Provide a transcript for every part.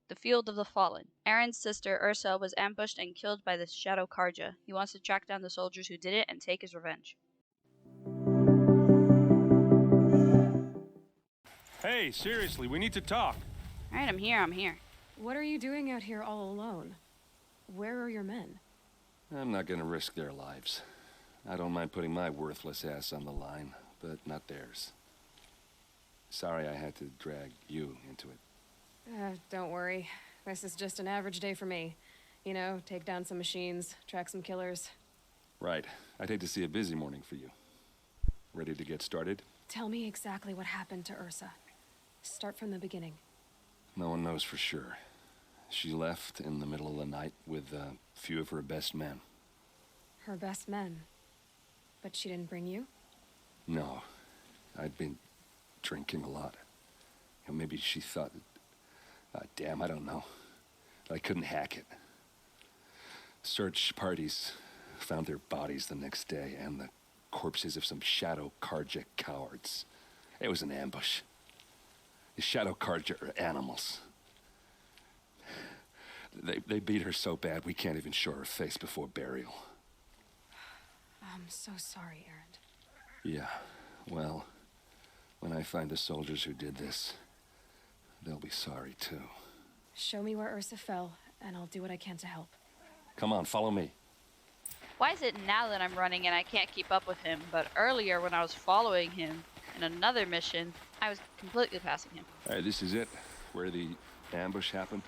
The Field of the Fallen. Erend's sister, Ersa, was ambushed and killed by the Shadow Karja. He wants to track down the soldiers who did it and take his revenge. Hey, seriously, we need to talk. Alright, I'm here. What are you doing out here all alone? Where are your men? I'm not gonna risk their lives. I don't mind putting my worthless ass on the line, but not theirs. Sorry I had to drag you into it. Don't worry. This is just an average day for me. You know, take down some machines, track some killers. Right. I'd hate to see a busy morning for you. Ready to get started? Tell me exactly what happened to Ersa. Start from the beginning. No one knows for sure. She left in the middle of the night with a few of her best men. Her best men? But she didn't bring you? No. I'd been drinking a lot. And maybe she thought... damn, I don't know. I couldn't hack it. Search parties found their bodies the next day and the corpses of some Shadow Karja cowards. It was an ambush. The Shadow Karja are animals. They beat her so bad we can't even show her face before burial. I'm so sorry, Erend. Yeah, well, when I find the soldiers who did this, they'll be sorry too. Show me where Ersa fell, and I'll do what I can to help. Come on, follow me. Why is it now that I'm running and I can't keep up with him, but earlier when I was following him in another mission, I was completely passing him? Alright, this is it, where the ambush happened.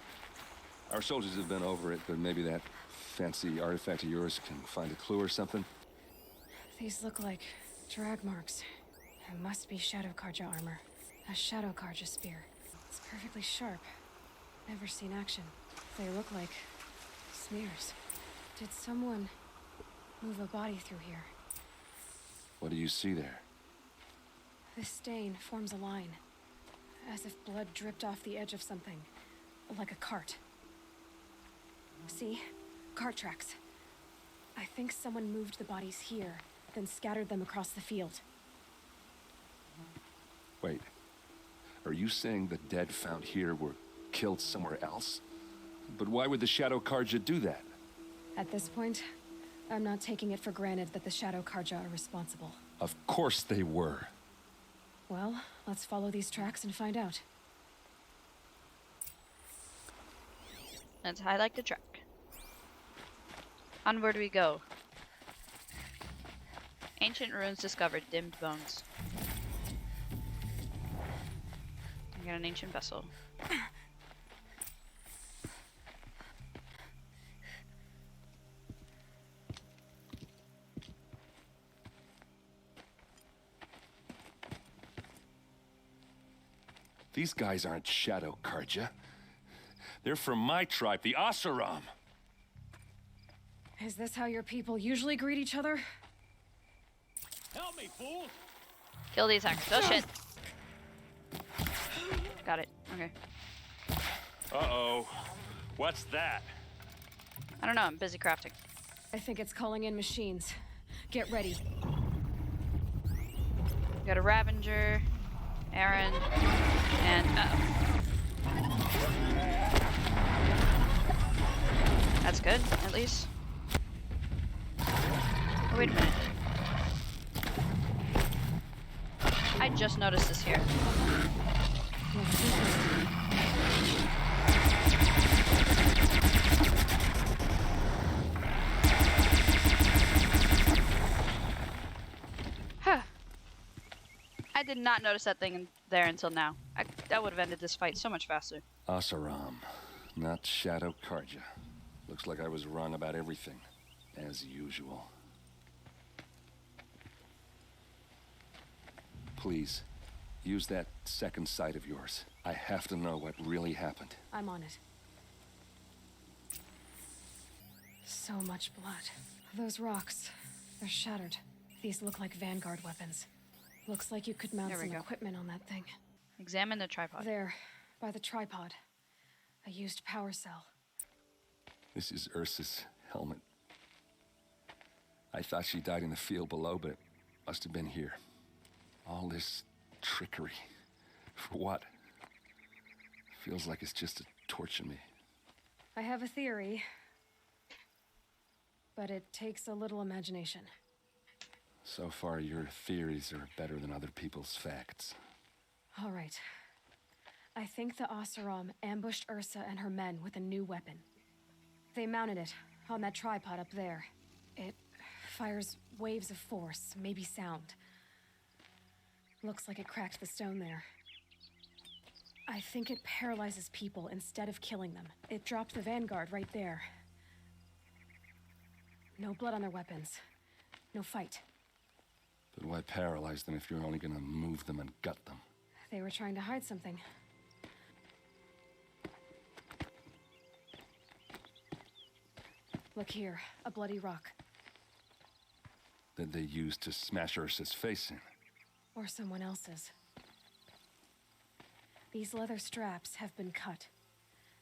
Our soldiers have been over it, but maybe that fancy artifact of yours can find a clue or something. These look like drag marks. It must be Shadow Karja armor. A Shadow Karja spear. It's perfectly sharp. Never seen action. They look like smears. Did someone move a body through here? What do you see there? This stain forms a line, as if blood dripped off the edge of something, like a cart. See? Cart tracks. I think someone moved the bodies here, then scattered them across the field. Wait, are you saying the dead found here were killed somewhere else? But why would the Shadow Karja do that? At this point, I'm not taking it for granted that the Shadow Karja are responsible. Of course they were. Well, let's follow these tracks and find out. Let's highlight the track. Onward we go. Ancient ruins discovered, dimmed bones. I got an ancient vessel. These guys aren't Shadow Karja. They're from my tribe, the Asaram. Is this how your people usually greet each other? Help me, fool! Kill these hackers. Oh shit! Got it. Okay. Uh-oh. What's that? I don't know, I'm busy crafting. I think it's calling in machines. Get ready. We got a Ravenger, Erend, and that's good, at least. Oh, wait a minute. I just noticed this here. Huh. I did not notice that thing there until now. That would have ended this fight so much faster. Asaram, not Shadow Karja. Looks like I was wrong about everything, as usual. Please, use that second sight of yours. I have to know what really happened. I'm on it. So much blood. Those rocks, they're shattered. These look like vanguard weapons. Looks like you could mount some equipment on that thing. Examine the tripod. There, by the tripod. A used power cell. This is Ersa's helmet. I thought she died in the field below, but it must have been here. All this trickery. For what? Feels like it's just a torching me. I have a theory, but it takes a little imagination. So far, your theories are better than other people's facts. All right. I think the Oseram ambushed Ersa and her men with a new weapon. They mounted it on that tripod up there. It fires waves of force, maybe sound. Looks like it cracked the stone there. I think it paralyzes people instead of killing them. It dropped the vanguard right there. No blood on their weapons. No fight. But why paralyze them if you're only gonna move them and gut them? They were trying to hide something. Look here, a bloody rock. That they used to smash Ursa's face in. Or someone else's. These leather straps have been cut,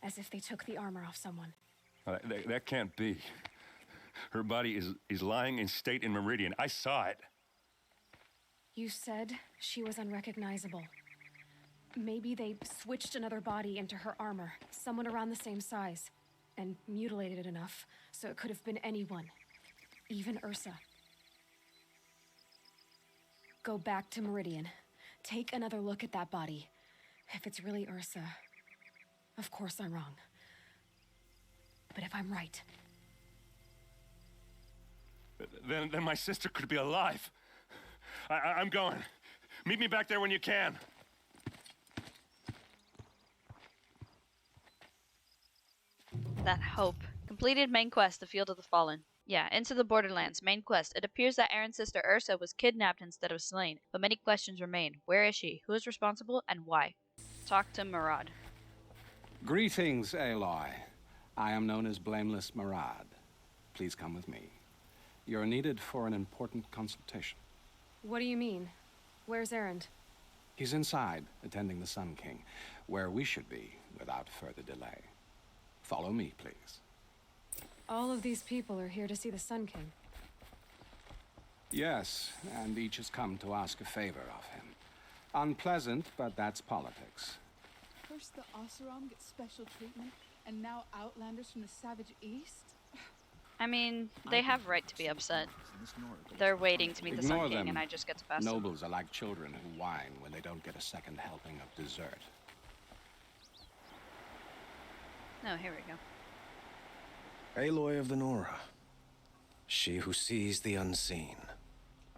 as if they took the armor off someone. That can't be. Her body is lying in state in Meridian. I saw it. You said she was unrecognizable. Maybe they switched another body into her armor, someone around the same size, and mutilated it enough so it could have been anyone, even Ersa. Go back to Meridian. Take another look at that body. If it's really Ersa, of course I'm wrong. But if I'm right... Then my sister could be alive. I'm going. Meet me back there when you can. That hope. Completed main quest, The Field of the Fallen. Yeah, Into the Borderlands, main quest. It appears that Erend's sister Ersa was kidnapped instead of slain, but many questions remain. Where is she? Who is responsible? And why? Talk to Murad. Greetings, Aloy. I am known as Blameless Murad. Please come with me. You're needed for an important consultation. What do you mean? Where's Erend? He's inside, attending the Sun King, where we should be without further delay. Follow me, please. All of these people are here to see the Sun King. Yes, and each has come to ask a favor of him. Unpleasant, but that's politics. First the Oseram get special treatment, and now Outlanders from the Savage East? I mean, they have right to be upset. They're waiting to meet the Ignore Sun King, them. and I just get to pass them. Nobles are like children who whine when they don't get a second helping of dessert. Oh, here we go. Aloy of the Nora. She who sees the unseen.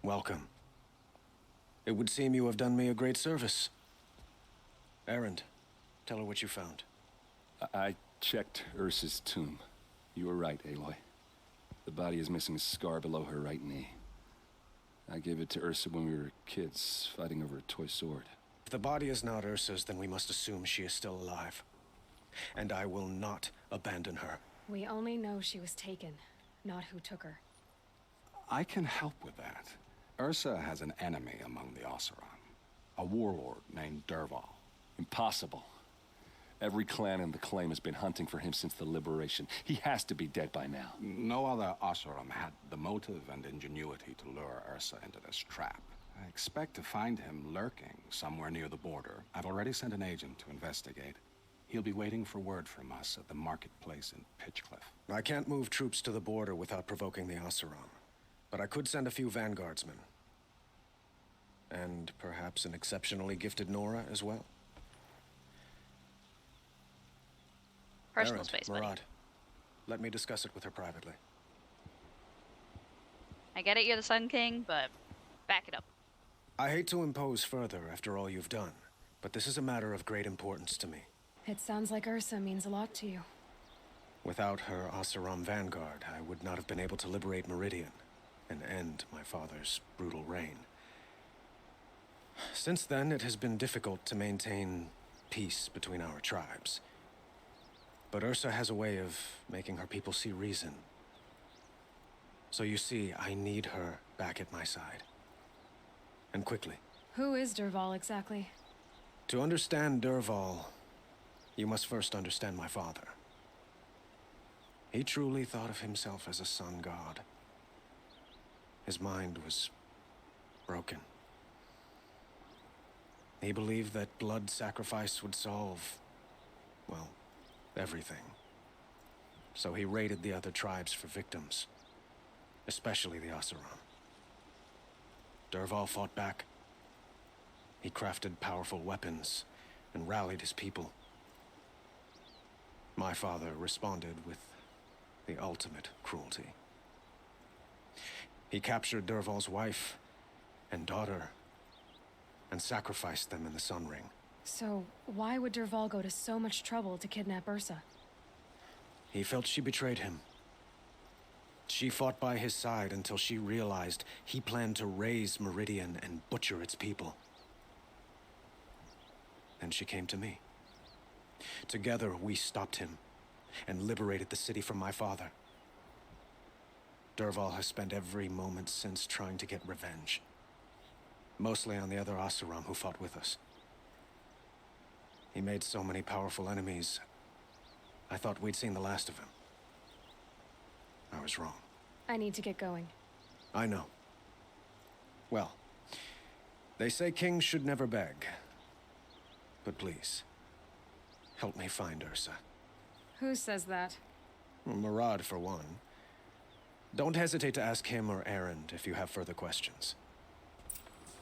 Welcome. It would seem you have done me a great service. Erend, tell her what you found. I checked Ursa's tomb. You were right, Aloy. The body is missing a scar below her right knee. I gave it to Ersa when we were kids, fighting over a toy sword. If the body is not Ursa's, then we must assume she is still alive. And I will not abandon her. We only know she was taken, not who took her. I can help with that. Ersa has an enemy among the Oseram. A warlord named Dervahl. Impossible. Every clan in the claim has been hunting for him since the liberation. He has to be dead by now. No other Oseram had the motive and ingenuity to lure Ersa into this trap. I expect to find him lurking somewhere near the border. I've already sent an agent to investigate. He'll be waiting for word from us at the marketplace in Pitchcliff. I can't move troops to the border without provoking the Oseram. But I could send a few vanguardsmen. And perhaps an exceptionally gifted Nora as well. Personal Erend, space, buddy. Murad, let me discuss it with her privately. I get it, you're the Sun King, but back it up. I hate to impose further after all you've done, but this is a matter of great importance to me. It sounds like Ersa means a lot to you. Without her Oseram vanguard, I would not have been able to liberate Meridian and end my father's brutal reign. Since then, it has been difficult to maintain peace between our tribes. But Ersa has a way of making her people see reason. So you see, I need her back at my side. And quickly. Who is Dervahl exactly? To understand Dervahl, you must first understand my father. He truly thought of himself as a sun god. His mind was broken. He believed that blood sacrifice would solve, well, everything. So he raided the other tribes for victims, especially the Oseram. Dervahl fought back. He crafted powerful weapons and rallied his people. My father responded with the ultimate cruelty. He captured Dervahl's wife and daughter and sacrificed them in the Sun Ring. So, why would Dervahl go to so much trouble to kidnap Ersa? He felt she betrayed him. She fought by his side until she realized he planned to raise Meridian and butcher its people. Then she came to me. Together, we stopped him and liberated the city from my father. Dervahl has spent every moment since trying to get revenge. Mostly on the other Oseram who fought with us. He made so many powerful enemies, I thought we'd seen the last of him. I was wrong. I need to get going. I know. Well, they say kings should never beg. But please, help me find Ersa. Who says that? Well, Murad, for one. Don't hesitate to ask him or Erend if you have further questions.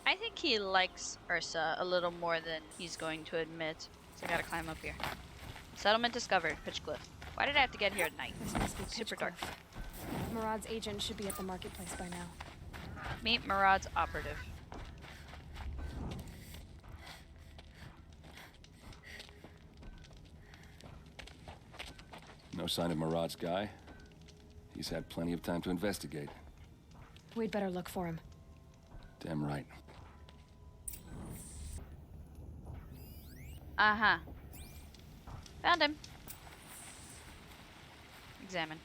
I think he likes Ersa a little more than he's going to admit. So I gotta climb up here. Settlement discovered, Pitchcliff. Why did I have to get here at night? This must be Super dark. Pitchcliff. Murad's agent should be at the marketplace by now. Meet Murad's operative. No sign of Murad's guy. He's had plenty of time to investigate. We'd better look for him. Damn right. Uh-huh. Found him. Examine.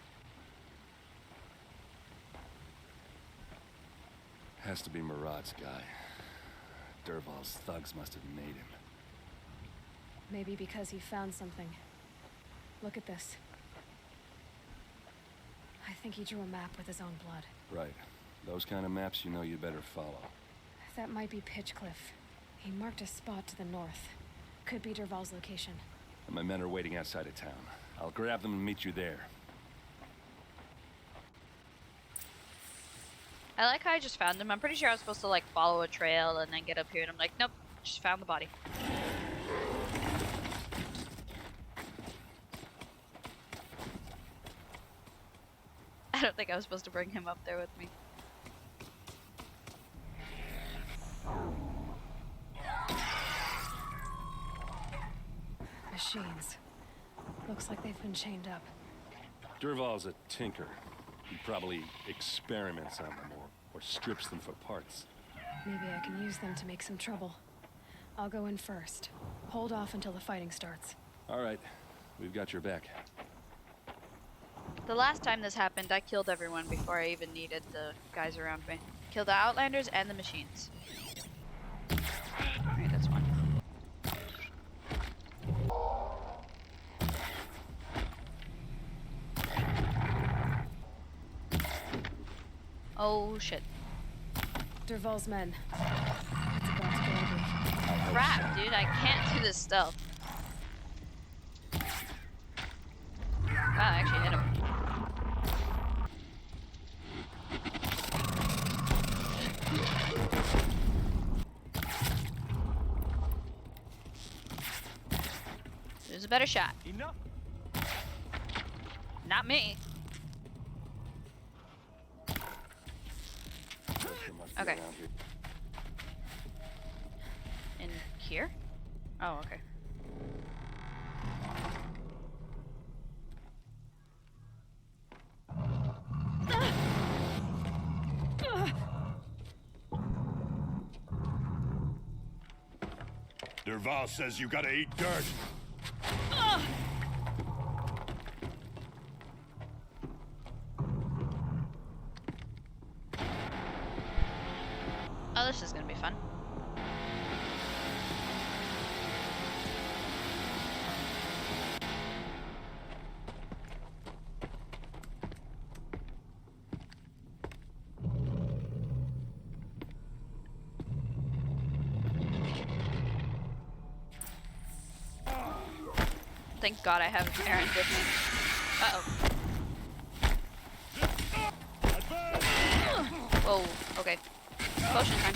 Has to be Murad's guy. Dervahl's thugs must have made him. Maybe because he found something. Look at this. I think he drew a map with his own blood. Right. Those kind of maps you know you better follow. That might be Pitchcliff. He marked a spot to the north. Could be Dervahl's location. And my men are waiting outside of town. I'll grab them and meet you there. I like how I just found him. I'm pretty sure I was supposed to like follow a trail and then get up here and I'm like, nope, just found the body. I don't think I was supposed to bring him up there with me. Machines. Looks like they've been chained up. Dervahl's a tinker. He probably experiments on them or strips them for parts. Maybe I can use them to make some trouble. I'll go in first. Hold off until the fighting starts. All right. We've got your back. The last time this happened, I killed everyone before I even needed the guys around me. Killed the Outlanders and the machines. Alright, that's one. Oh shit. Dervahl's men. It's about to get ugly. Crap, dude, I can't do this stealth. Wow, I actually hit him. There's a better shot. Enough. Not me. Okay. In here? Oh, okay. Dervahl says you gotta eat dirt. Oh, this is gonna be fun. Thank God I have Erend with me. Uh-oh. Whoa, okay. Potion time.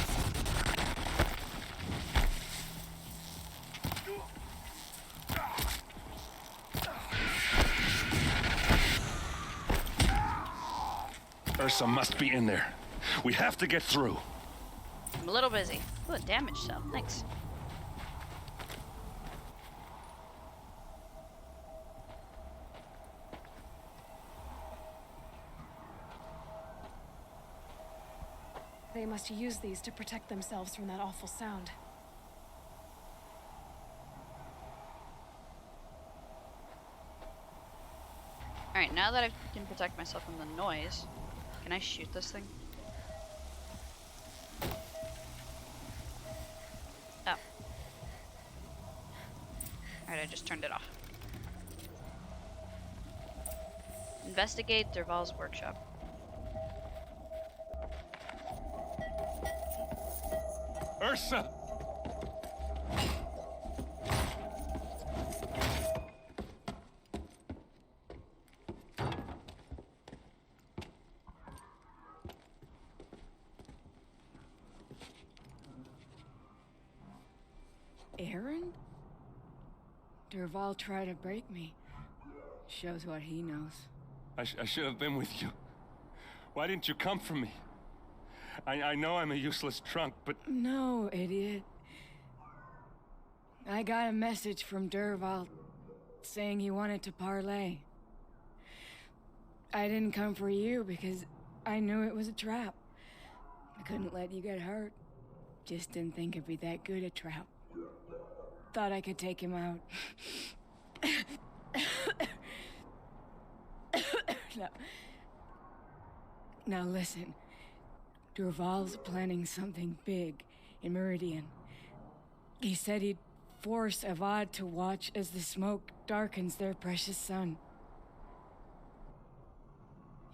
Ersa must be in there. We have to get through. I'm a little busy. Ooh, a damage cell. Thanks. They must use these to protect themselves from that awful sound. Alright, now that I can protect myself from the noise, can I shoot this thing? Oh. Alright, I just turned it off. Investigate Derval's workshop. Ersa! Erend? Derval tried to break me. Shows what he knows. I should have been with you. Why didn't you come for me? I know I'm a useless trunk, but... No, idiot. I got a message from Derval saying he wanted to parlay. I didn't come for you because I knew it was a trap. I couldn't let you get hurt. Just didn't think it'd be that good a trap. Thought I could take him out. Now listen. Derval's planning something big in Meridian. He said he'd force Avad to watch as the smoke darkens their precious sun.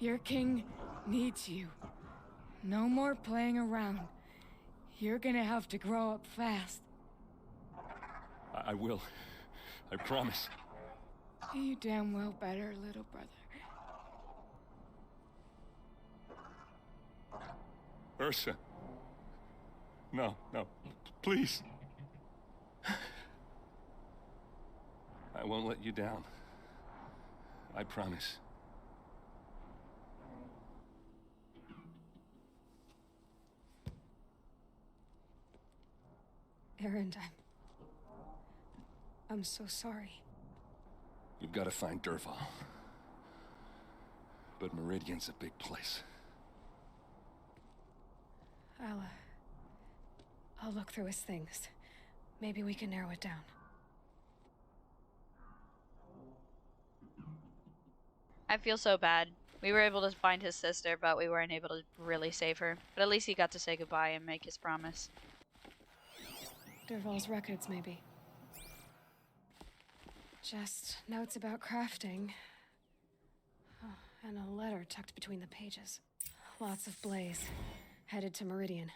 Your king needs you. No more playing around. You're gonna have to grow up fast. I will. I promise. You damn well better, little brother. Ersa. No, please. I won't let you down. I promise. Erend, I'm so sorry. You've got to find Derval. But Meridian's a big place. I'll look through his things. Maybe we can narrow it down. I feel so bad. We were able to find his sister, but we weren't able to really save her. But at least he got to say goodbye and make his promise. Derval's records, maybe. Just notes about crafting. Oh, and a letter tucked between the pages. Lots of blaze. Headed to Meridian.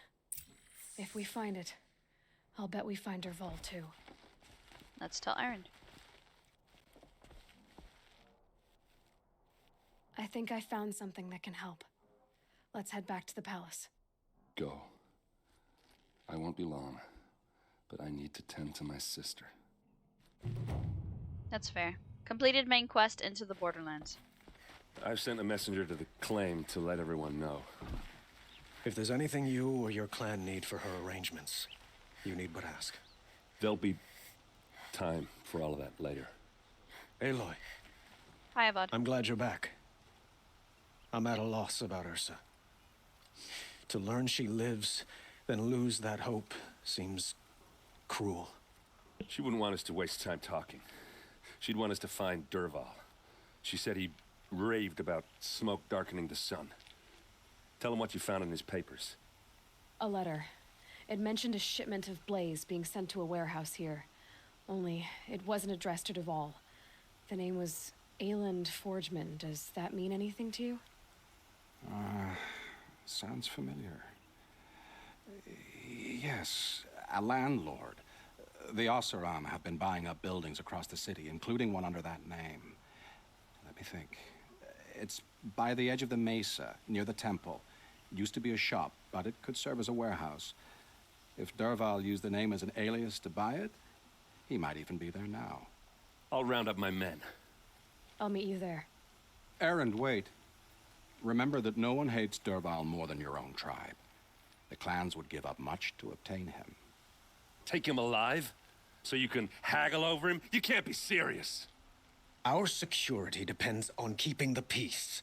If we find it, I'll bet we find Derval too. Let's tell Erend. I think I found something that can help. Let's head back to the palace. Go. I won't be long, but I need to tend to my sister. That's fair. Completed main quest into the Borderlands. I've sent a messenger to the claim to let everyone know. If there's anything you or your clan need for her arrangements, you need but ask. There'll be time for all of that later. Aloy, Hi, Avad. I'm glad you're back. I'm at a loss about Ersa. To learn she lives, then lose that hope seems cruel. She wouldn't want us to waste time talking. She'd want us to find Derval. She said he raved about smoke darkening the sun. Tell him what you found in his papers. A letter. It mentioned a shipment of blaze being sent to a warehouse here. Only, it wasn't addressed to Derval. The name was Erend Forgeman. Does that mean anything to you? Sounds familiar. Yes, a landlord. The Oseram have been buying up buildings across the city, including one under that name. Let me think. It's by the edge of the mesa, near the temple. It used to be a shop, but it could serve as a warehouse. If Dervahl used the name as an alias to buy it, he might even be there now. I'll round up my men. I'll meet you there. Erend, wait. Remember that no one hates Dervahl more than your own tribe. The clans would give up much to obtain him. Take him alive? So you can haggle over him? You can't be serious. Our security depends on keeping the peace.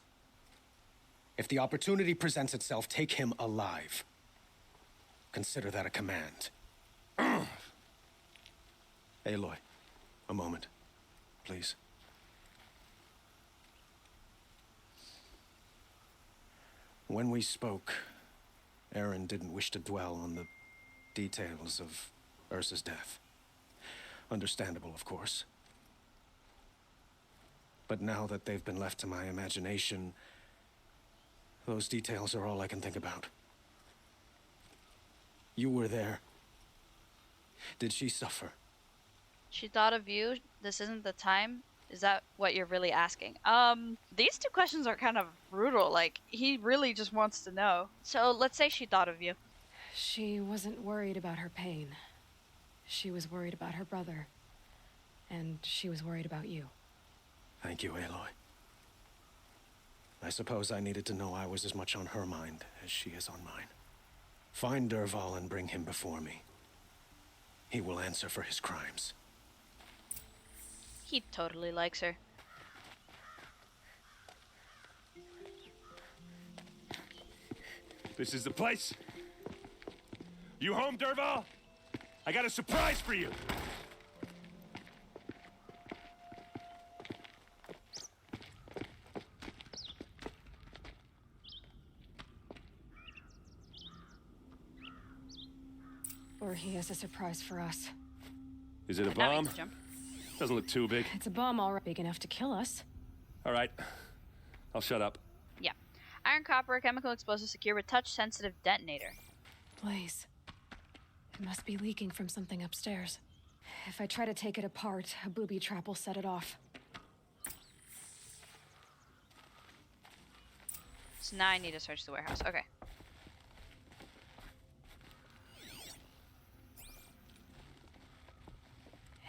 If the opportunity presents itself, take him alive. Consider that a command. Aloy, a moment, please. When we spoke, Erend didn't wish to dwell on the details of Ersa's death. Understandable, of course. But now that they've been left to my imagination, those details are all I can think about. You were there. Did she suffer? She thought of you. This isn't the time. Is that what you're really asking? These two questions are kind of brutal. Like, he really just wants to know. So let's say she thought of you. She wasn't worried about her pain. She was worried about her brother. And she was worried about you. Thank you, Aloy. I suppose I needed to know I was as much on her mind as she is on mine. Find Dervahl and bring him before me. He will answer for his crimes. He totally likes her. This is the place. You home, Dervahl? I got a surprise for you. Or he has a surprise for us. Is it a Now we bomb? can jump. Doesn't look too big. It's a bomb all right, big enough to kill us. All right. I'll shut up. Yeah. Iron copper, chemical explosive secure with touch-sensitive detonator. Blaze. It must be leaking from something upstairs. If I try to take it apart, a booby trap will set it off. So now I need to search the warehouse. Okay.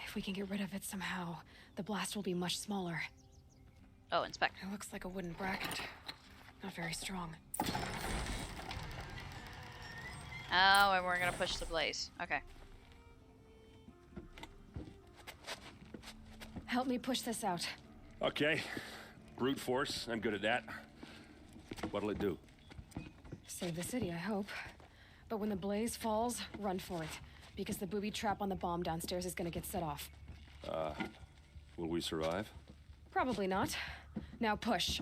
If we can get rid of it somehow, the blast will be much smaller. Oh, inspect. It looks like a wooden bracket. Not very strong. Oh, and we're gonna push the blaze. Okay. Help me push this out. Okay. Brute force. I'm good at that. What'll it do? Save the city, I hope. But when the blaze falls, run for it. Because the booby trap on the bomb downstairs is gonna get set off. Will we survive? Probably not. Now push.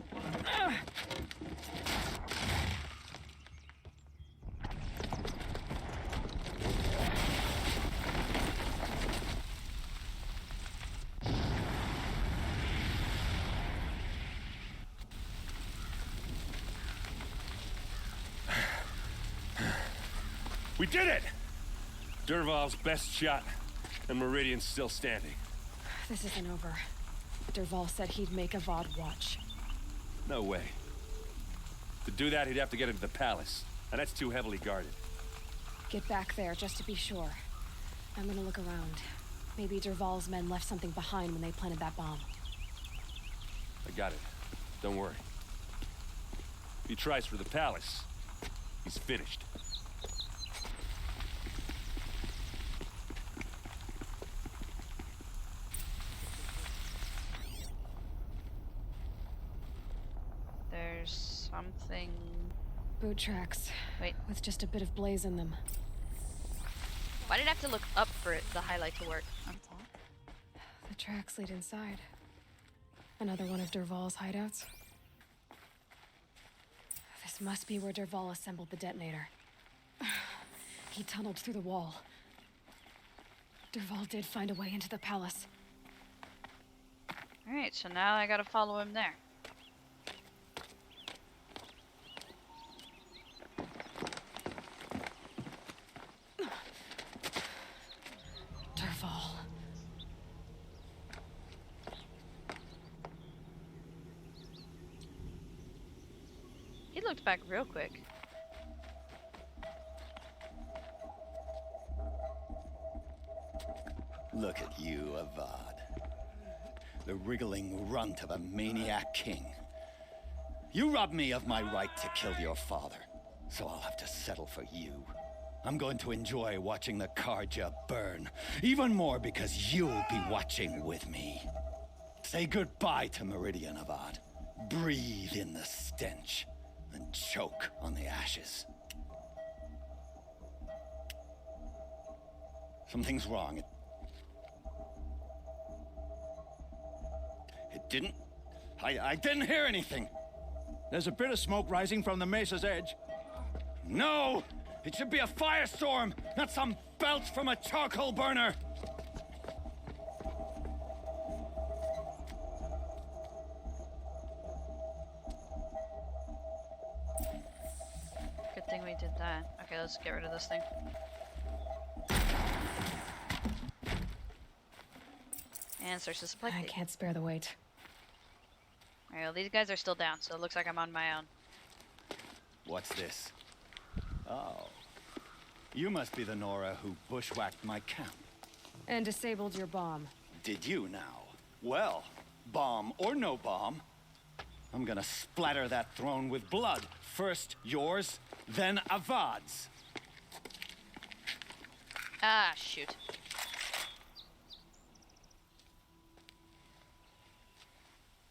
We did it! Dervahl's best shot, and Meridian's still standing. This isn't over. Dervahl said he'd make Avad watch. No way. To do that, he'd have to get into the palace, and that's too heavily guarded. Get back there, just to be sure. I'm gonna look around. Maybe Dervahl's men left something behind when they planted that bomb. I got it. Don't worry. If he tries for the palace, he's finished. There's something... Boot tracks. Wait. With just a bit of blaze in them. Why did I have to look up for it, the highlight to work? On top? The tracks lead inside. Another one of Dervahl's hideouts. This must be where Dervahl assembled the detonator. He tunneled through the wall. Dervahl did find a way into the palace. Alright, so now I gotta follow him there. looked back real quick. Look at you, Avad. The wriggling runt of a maniac king. You robbed me of my right to kill your father, so I'll have to settle for you. I'm going to enjoy watching the Karja burn, even more because you'll be watching with me. Say goodbye to Meridian, Avad. Breathe in the stench, and choke on the ashes. Something's wrong. It didn't... I didn't hear anything. There's a bit of smoke rising from the mesa's edge. No! It should be a firestorm, not some belch from a charcoal burner! Good thing we did that. Okay, let's get rid of this thing. And search the supply I plate. can't spare the weight. Alright, well, these guys are still down, so it looks like I'm on my own. What's this? Oh. You must be the Nora who bushwhacked my camp. And disabled your bomb. Did you now? Well, bomb or no bomb, I'm gonna splatter that throne with blood. First yours, then Avad's. Ah, shoot.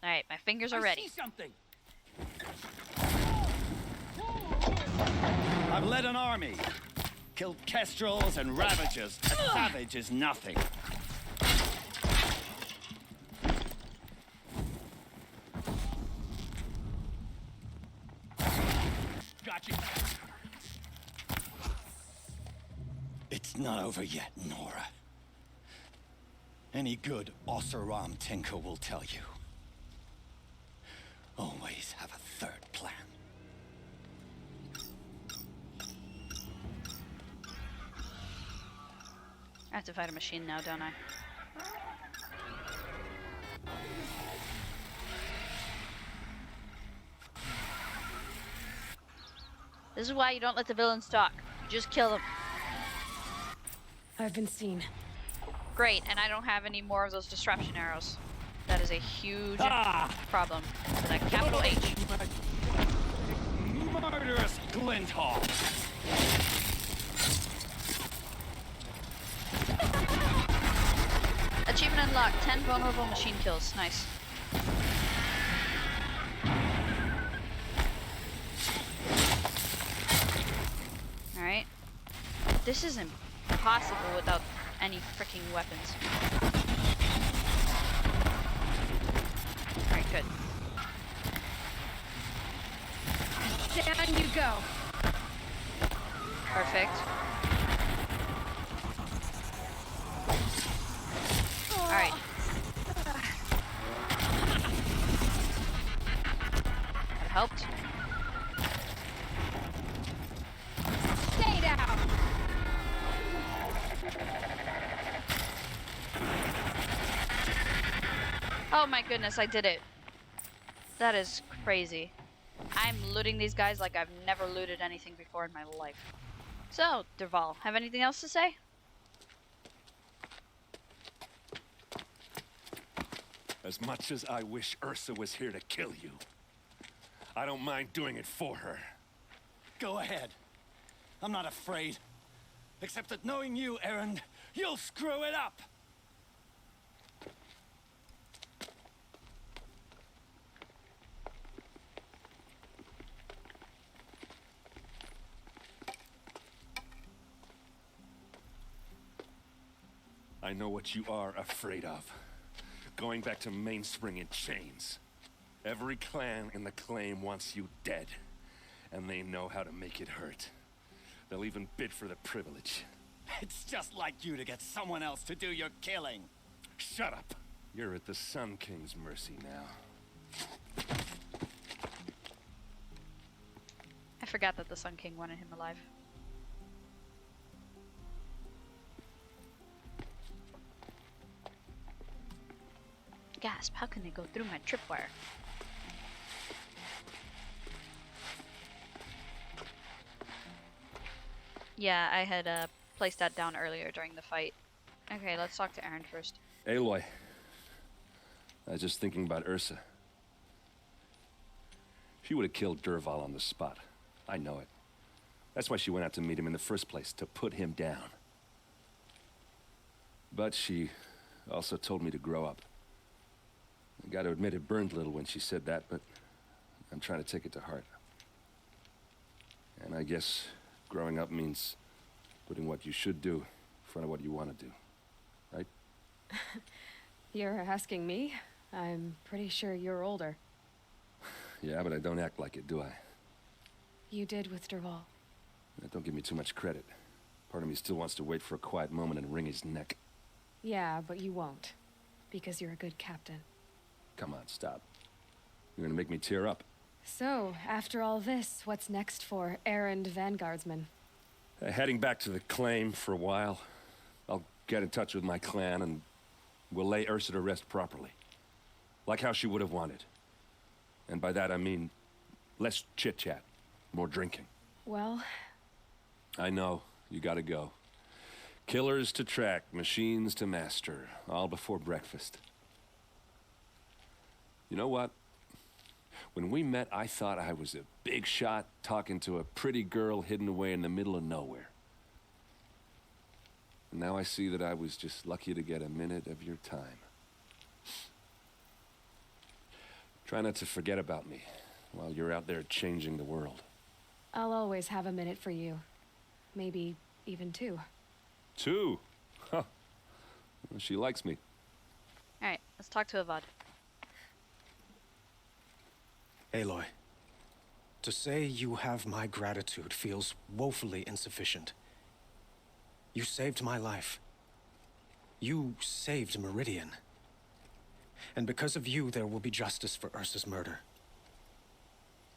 Alright, my fingers are ready. I see something. I've led an army. Killed kestrels and ravagers. A savage is nothing. Gotcha. It's not over yet, Nora. Any good Oseram tinker will tell you. Always have a third plan. I have to fight a machine now, don't I? This is why you don't let the villains talk. You just kill them. I've been seen. Great, and I don't have any more of those disruption arrows. That is a huge problem for that capital H. Murderous Glinthawk! Achievement unlocked. 10 vulnerable machine kills. Nice. Alright. This is impossible without any freaking weapons. Alright, good. Down you go. Perfect. Alright. That helped. Stay down. Oh my goodness, I did it. That is crazy. I'm looting these guys like I've never looted anything before in my life. So, Derval, have anything else to say? As much as I wish Ersa was here to kill you, I don't mind doing it for her. Go ahead. I'm not afraid. Except that knowing you, Erend, you'll screw it up! I know what you are afraid of. Going back to Mainspring in chains. Every clan in the claim wants you dead. And they know how to make it hurt. They'll even bid for the privilege. It's just like you to get someone else to do your killing. Shut up! You're at the Sun King's mercy now. I forgot that the Sun King wanted him alive. Gasp, how can they go through my tripwire? Yeah, I had placed that down earlier during the fight. Okay, let's talk to Erend first. Aloy, I was just thinking about Ersa. She would have killed Dervahl on the spot. I know it. That's why she went out to meet him in the first place, to put him down. But she also told me to grow up. I gotta admit it burned a little when she said that, but I'm trying to take it to heart. And I guess growing up means putting what you should do in front of what you want to do. Right? You're asking me? I'm pretty sure you're older. Yeah, but I don't act like it, do I? You did with Dervahl. Don't give me too much credit. Part of me still wants to wait for a quiet moment and wring his neck. Yeah, but you won't. Because you're a good captain. Come on, stop. You're gonna make me tear up. So, after all this, what's next for Erend Vanguardsman? Heading back to the claim for a while. I'll get in touch with my clan and we'll lay Ersa to rest properly. Like how she would have wanted. And by that I mean less chit-chat, more drinking. Well... I know, you gotta go. Killers to track, machines to master, all before breakfast. You know what? When we met, I thought I was a big shot talking to a pretty girl hidden away in the middle of nowhere. And now I see that I was just lucky to get a minute of your time. Try not to forget about me while you're out there changing the world. I'll always have a minute for you. Maybe even two. Two? Huh. Well, she likes me. Alright, let's talk to Avad. Aloy, to say you have my gratitude feels woefully insufficient. You saved my life. You saved Meridian. And because of you, there will be justice for Ersa's murder.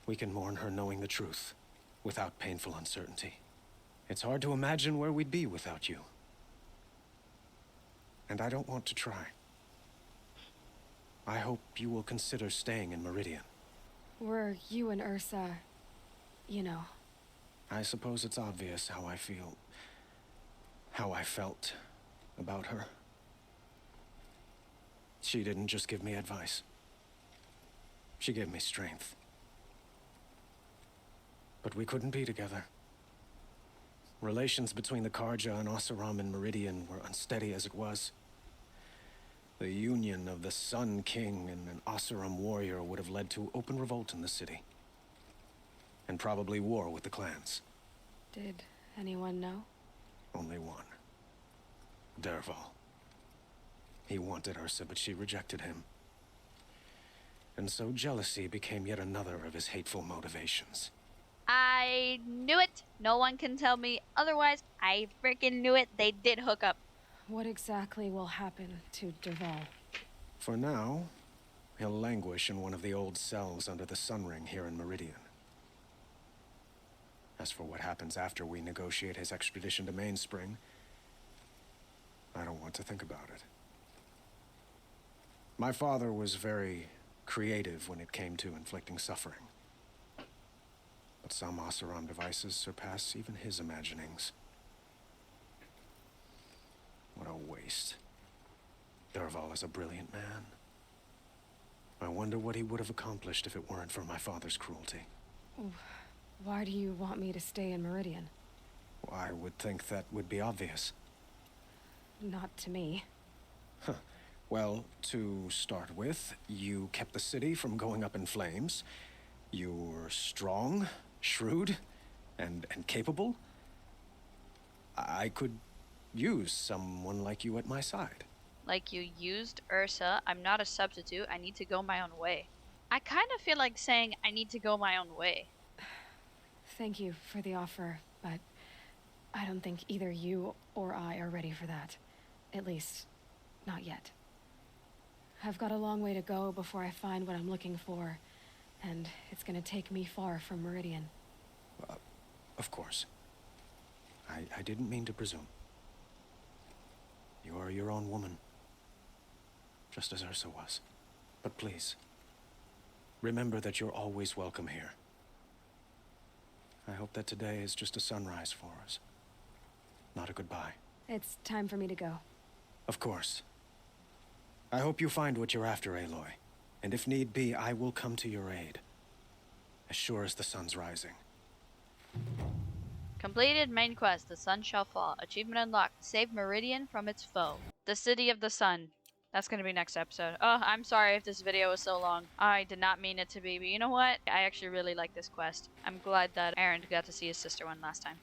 We can mourn her knowing the truth, without painful uncertainty. It's hard to imagine where we'd be without you. And I don't want to try. I hope you will consider staying in Meridian. Were you and Ersa... you know... I suppose it's obvious how I feel... how I felt about her. She didn't just give me advice. She gave me strength. But we couldn't be together. Relations between the Carja and Oseram and Meridian were unsteady as it was. The union of the Sun King and an Oseram warrior would have led to open revolt in the city. And probably war with the clans. Did anyone know? Only one. Dervahl. He wanted Ersa, but she rejected him. And so jealousy became yet another of his hateful motivations. I knew it! No one can tell me otherwise. I freaking knew it. They did hook up. What exactly will happen to Dervahl? For now, he'll languish in one of the old cells under the Sun Ring here in Meridian. As for what happens after we negotiate his extradition to Mainspring, I don't want to think about it. My father was very creative when it came to inflicting suffering. But some Oseram devices surpass even his imaginings. What a waste. Dervahl is a brilliant man. I wonder what he would have accomplished if it weren't for my father's cruelty. Why do you want me to stay in Meridian? I would think that would be obvious. Not to me. Well, to start with, you kept the city from going up in flames. You were strong, shrewd, and capable. I could use someone like you at my side. Like you used Ersa. I'm not a substitute. I need to go my own way. I kind of feel like saying I need to go my own way. Thank you for the offer, but I don't think either you or I are ready for that. At least, not yet. I've got a long way to go before I find what I'm looking for, and it's gonna take me far from Meridian. Of course. I didn't mean to presume. You are your own woman, just as Ersa was. But please, remember that you're always welcome here. I hope that today is just a sunrise for us. not a goodbye. It's time for me to go. Of course. I hope you find what you're after, Aloy. And if need be, I will come to your aid. As sure as the sun's rising. Completed main quest, The Sun Shall Fall. Achievement unlocked, save Meridian from its foe. The City of the Sun. That's gonna be next episode. Oh, I'm sorry if this video was so long. I did not mean it to be, but you know what? I actually really like this quest. I'm glad that Erend got to see his sister one last time.